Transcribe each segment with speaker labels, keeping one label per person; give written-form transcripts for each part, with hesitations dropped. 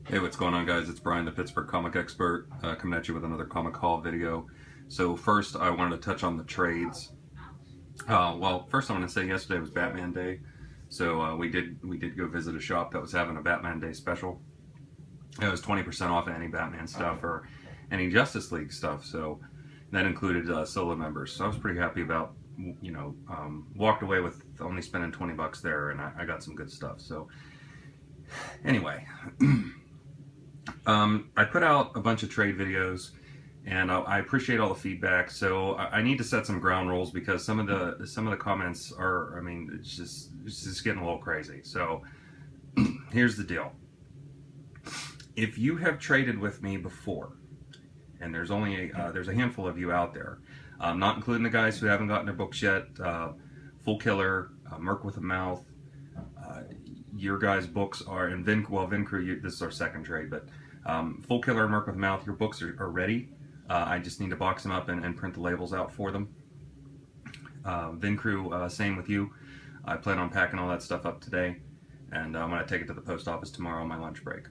Speaker 1: Hey, what's going on, guys? It's Brian, the Pittsburgh comic expert, coming at you with another comic haul video. So first, I wanted to touch on the trades. Well, first I want to say yesterday was Batman Day, so we did go visit a shop that was having a Batman Day special. It was 20% off any Batman stuff or any Justice League stuff. So that included solo members. So I was pretty happy about, walked away with only spending $20 there, and I got some good stuff. So anyway. I put out a bunch of trade videos, and I appreciate all the feedback. So I need to set some ground rules because some of the comments are, I mean, it's just getting a little crazy. So here's the deal: if you have traded with me before, and there's a handful of you out there, not including the guys who haven't gotten their books yet, Full Killer, Merc with a Mouth. Your guys' books are in Vin Crew. This is our second trade, but Full Killer and Merc with a Mouth, your books are ready. I just need to box them up and print the labels out for them. Vin Crew, same with you. I plan on packing all that stuff up today, and I'm going to take it to the post office tomorrow on my lunch break.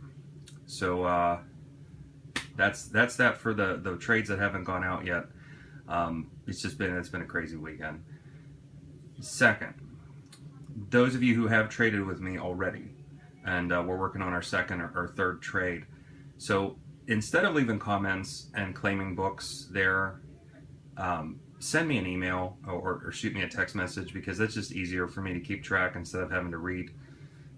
Speaker 1: So that's that for the trades that haven't gone out yet. It's been a crazy weekend. Second, those of you who have traded with me already, and we're working on our second or third trade. So instead of leaving comments and claiming books there, send me an email or shoot me a text message, because that's just easier for me to keep track instead of having to read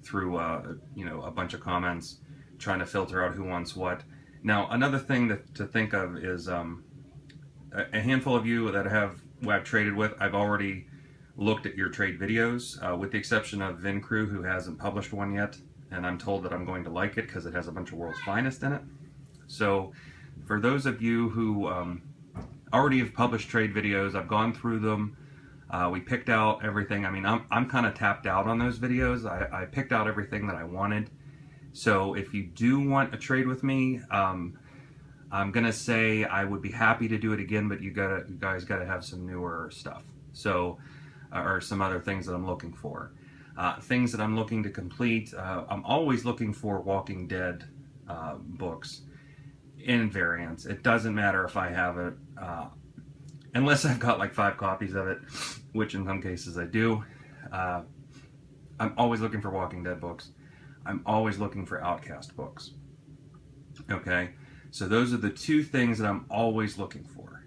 Speaker 1: through a bunch of comments, trying to filter out who wants what. Now, another thing to think of is a handful of you that I've traded with, I've already looked at your trade videos, with the exception of Vin Crew, who hasn't published one yet, and I'm told that I'm going to like it because it has a bunch of World's Finest in it. So for those of you who already have published trade videos, I've gone through them. We picked out everything. I mean, I'm kind of tapped out on those videos. I picked out everything that I wanted. So if you do want a trade with me, I'm gonna say I would be happy to do it again, but you guys gotta have some newer stuff. So or some other things that I'm looking for. Things that I'm looking to complete. I'm always looking for Walking Dead books in variants. It doesn't matter if I have it, unless I've got like 5 copies of it, which in some cases I do. I'm always looking for Walking Dead books. I'm always looking for Outcast books. Okay, so those are the 2 things that I'm always looking for.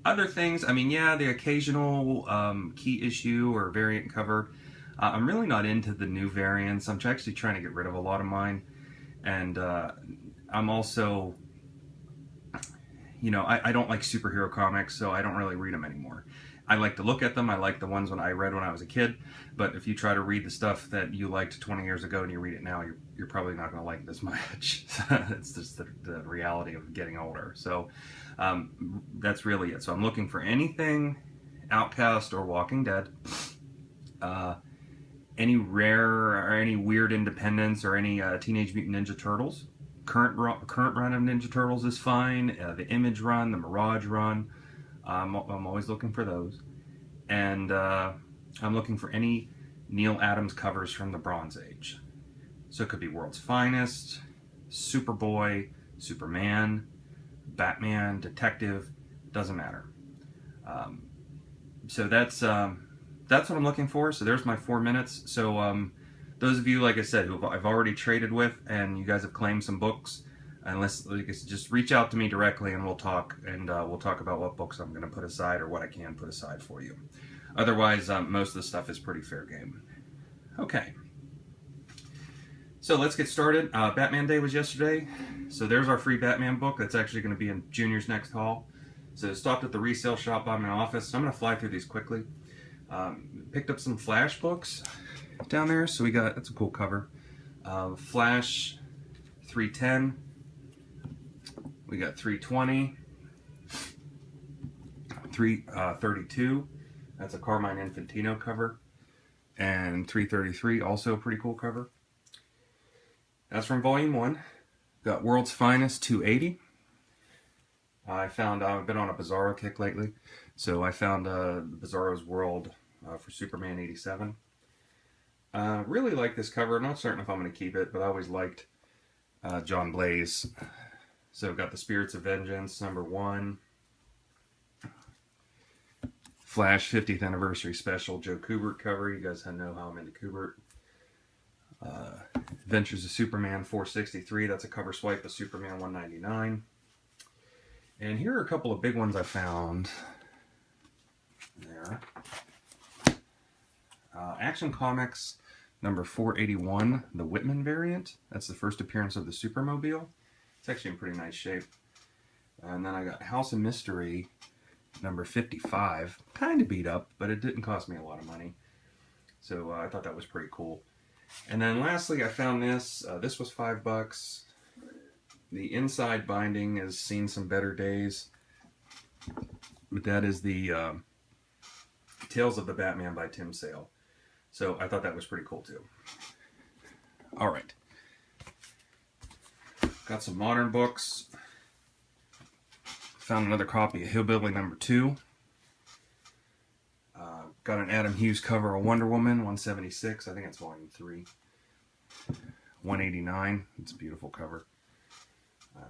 Speaker 1: Other things, I mean, yeah, the occasional key issue or variant cover. I'm really not into the new variants. I'm actually trying to get rid of a lot of mine. And I'm also, I don't like superhero comics, so I don't really read them anymore. I like to look at them. I like the ones I read when I was a kid. But if you try to read the stuff that you liked 20 years ago and you read it now, you're probably not going to like it as much. It's just the reality of getting older. So that's really it. So I'm looking for anything Outcast or Walking Dead, any rare or any weird Independence or any Teenage Mutant Ninja Turtles. Current run of Ninja Turtles is fine. The Image run, the Mirage run. I'm always looking for those. And I'm looking for any Neil Adams covers from the Bronze Age. So it could be World's Finest, Superboy, Superman, Batman, Detective, doesn't matter. So that's what I'm looking for. So there's my 4 minutes. So those of you, like I said, who I've already traded with and you guys have claimed some books, just reach out to me directly and we'll talk, and we'll talk about what books I'm going to put aside or what I can put aside for you. Otherwise, most of the stuff is pretty fair game. Okay. So let's get started. Batman Day was yesterday. So there's our free Batman book. That's actually going to be in Junior's next haul. So stopped at the resale shop by my office. So I'm going to fly through these quickly. Picked up some Flash books down there. So that's a cool cover. Flash 310. We got 320. 332. That's a Carmine Infantino cover. And 333, also a pretty cool cover. That's from Volume 1. Got World's Finest 280. I've been on a Bizarro kick lately, so I found Bizarro's World for Superman 87. Really like this cover. I'm not certain if I'm going to keep it, but I always liked John Blaze. So got the Spirits of Vengeance #1, Flash 50th Anniversary Special Joe Kubert cover. You guys know how I'm into Kubert. Adventures of Superman 463. That's a cover swipe of Superman 199. And here are a couple of big ones I found. There. Action Comics #481, the Whitman variant. That's the first appearance of the Supermobile. It's actually in pretty nice shape. And then I got House of Mystery #55. Kind of beat up, but it didn't cost me a lot of money. So I thought that was pretty cool. And then lastly, I found this. This was $5. The inside binding has seen some better days. But that is the Tales of the Batman by Tim Sale. So I thought that was pretty cool too. Alright. Got some modern books. Found another copy of Hillbilly #2. Got an Adam Hughes cover of Wonder Woman 176. I think it's volume 3. 189. It's a beautiful cover.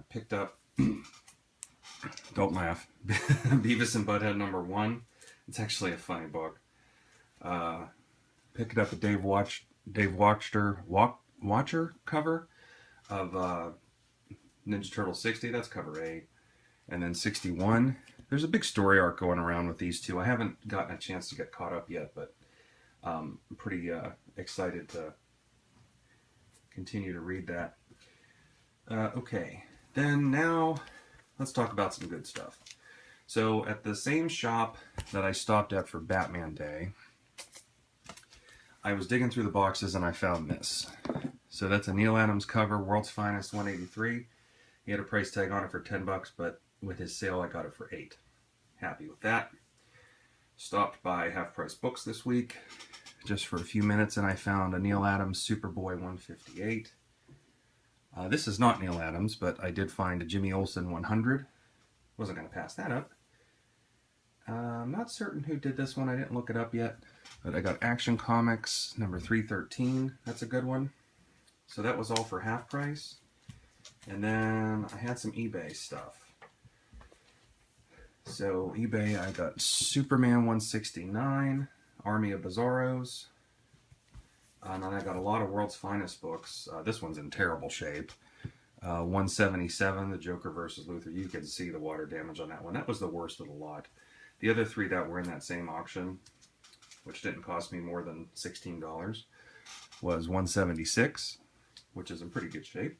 Speaker 1: Picked up, don't laugh, Beavis and Butthead #1. It's actually a funny book. Picked up a Dave Watcher cover of Ninja Turtle 60. That's cover A. And then 61. There's a big story arc going around with these two. I haven't gotten a chance to get caught up yet, but I'm pretty excited to continue to read that. Okay, then now let's talk about some good stuff. So at the same shop that I stopped at for Batman Day, I was digging through the boxes and I found this. So that's a Neil Adams cover, World's Finest 183. He had a price tag on it for $10, but with his sale I got it for $8. Happy with that. Stopped by Half Price Books this week just for a few minutes and I found a Neil Adams Superboy 158. This is not Neil Adams, but I did find a Jimmy Olsen 100. Wasn't going to pass that up. I'm not certain who did this one. I didn't look it up yet. But I got Action Comics #313. That's a good one. So that was all for half price. And then I had some eBay stuff. So eBay, I got Superman 169, Army of Bizarros. And then I got a lot of World's Finest books. This one's in terrible shape. 177, The Joker versus Luthor. You can see the water damage on that one. That was the worst of the lot. The other three that were in that same auction, which didn't cost me more than $16, was 176, which is in pretty good shape.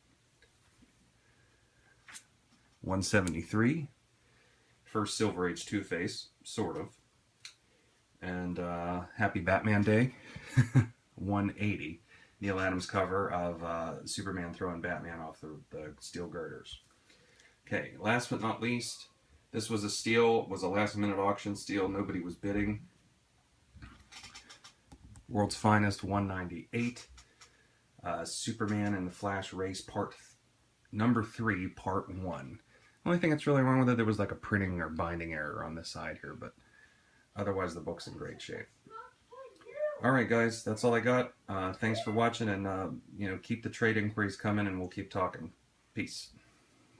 Speaker 1: 173, first Silver Age Two-Face, sort of. And Happy Batman Day, 180. Neil Adams cover of Superman throwing Batman off the steel girders. Okay, last but not least, this was a steal, was a last-minute auction steal. Nobody was bidding. World's Finest 198. Superman and the Flash Race #3, Part 1. The only thing that's really wrong with it, there was like a printing or binding error on this side here, but otherwise the book's in great shape. Alright guys, that's all I got. Thanks for watching, and keep the trade inquiries coming and we'll keep talking. Peace.